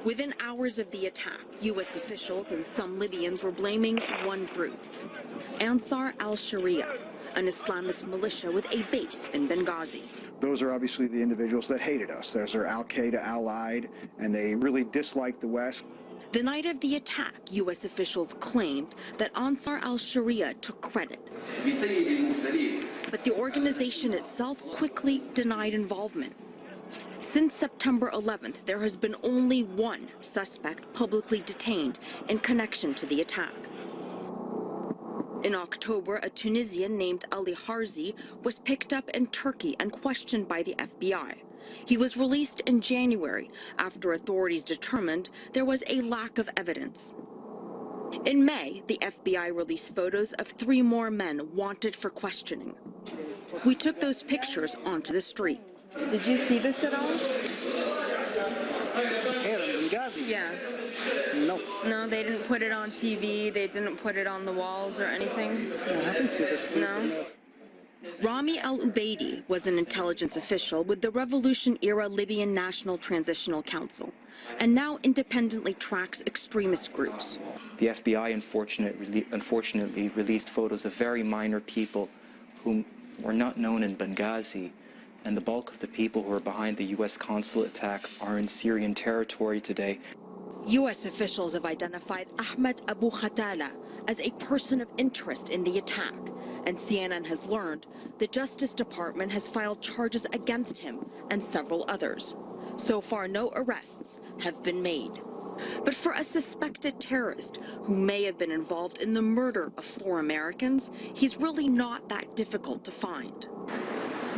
Within hours of the attack, U.S. officials and some Libyans were blaming one group, Ansar al-Sharia, an Islamist militia with a base in Benghazi. Those are obviously the individuals that hated us. Those are al-Qaeda allied, and they really disliked the West. The night of the attack, U.S. officials claimed that Ansar al-Sharia took credit. But the organization itself quickly denied involvement. Since September 11th, there has been only one suspect publicly detained in connection to the attack. In October, a Tunisian named Ali Harzi was picked up in Turkey and questioned by the FBI. He was released in January after authorities determined there was a lack of evidence. In May, the FBI released photos of 3 more men wanted for questioning. We took those pictures onto the street. Did you see this at all? Here in Benghazi? Yeah. No. No, they didn't put it on TV, they didn't put it on the walls or anything? I haven't seen this. No? Rami al-Ubaidi was an intelligence official with the revolution-era Libyan National Transitional Council, and now independently tracks extremist groups. The FBI unfortunately released photos of very minor people who were not known in Benghazi, and the bulk of the people who are behind the U.S. consulate attack are in Syrian territory today. U.S. officials have identified Ahmed Abu ختاله as a person of interest in the attack, and CNN has learned the Justice Department has filed charges against him and several others. So far, no arrests have been made. But for a suspected terrorist who may have been involved in the murder of 4 Americans, he's really not that difficult to find.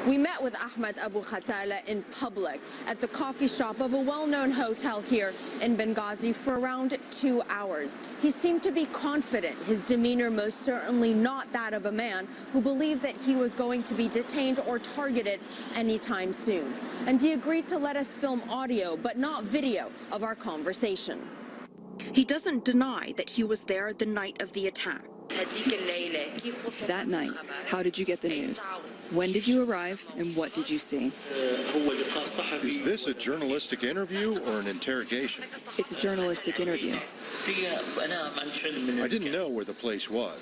We met with Ahmed Abu ختاله in public at the coffee shop of a well-known hotel here in Benghazi for around 2 hours. He seemed to be confident, his demeanor most certainly not that of a man who believed that he was going to be detained or targeted anytime soon. And he agreed to let us film audio, but not video, of our conversation. He doesn't deny that he was there the night of the attack. That night, how did you get the news? When did you arrive, and what did you see? Is this a journalistic interview or an interrogation? It's a journalistic interview. I didn't know where the place was.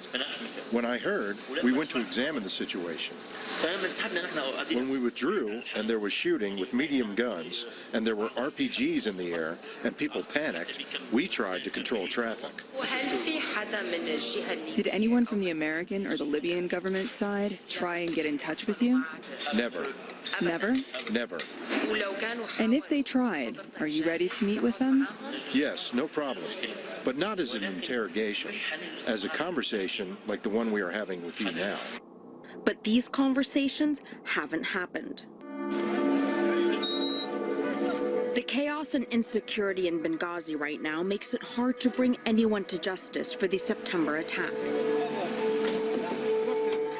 When I heard, we went to examine the situation. When we withdrew and there was shooting with medium guns and there were RPGs in the air and people panicked, we tried to control traffic. Did anyone from the American or the Libyan government side try and get in touch with you? Never. Never? Never. And if they tried, are you ready to meet with them? Yes, no problem. But not as an interrogation, as a conversation like the one we are having with you now. But these conversations haven't happened. The chaos and insecurity in Benghazi right now makes it hard to bring anyone to justice for the September attack.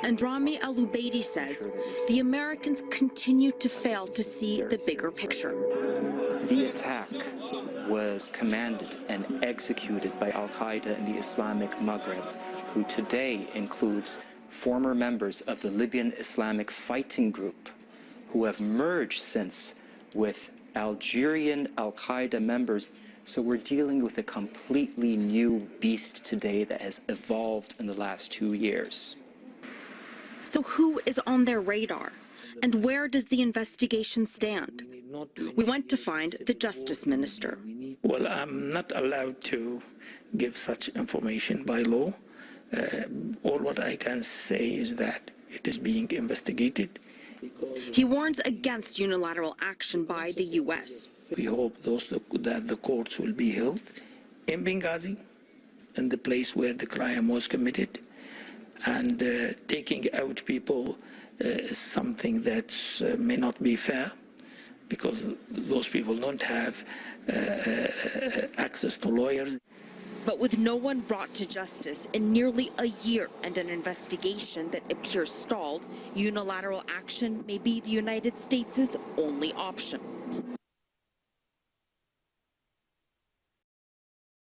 And Rami al-Ubaidi says the Americans continue to fail to see the bigger picture. The attack was commanded and executed by al-Qaeda in the Islamic Maghreb, who today includes former members of the Libyan Islamic Fighting Group, who have merged since with Algerian al-Qaeda members. So we're dealing with a completely new beast today that has evolved in the last 2 years. So who is on their radar? And where does the investigation stand? We went to find the Justice Minister. Well, I'm not allowed to give such information by law. All what I can say is that it is being investigated. He warns against unilateral action by the U.S. We hope that the courts will be held in Benghazi, in the place where the crime was committed, and taking out people is something that may not be fair, because those people don't have access to lawyers. But with no one brought to justice in nearly a year and an investigation that appears stalled, unilateral action may be the United States' only option.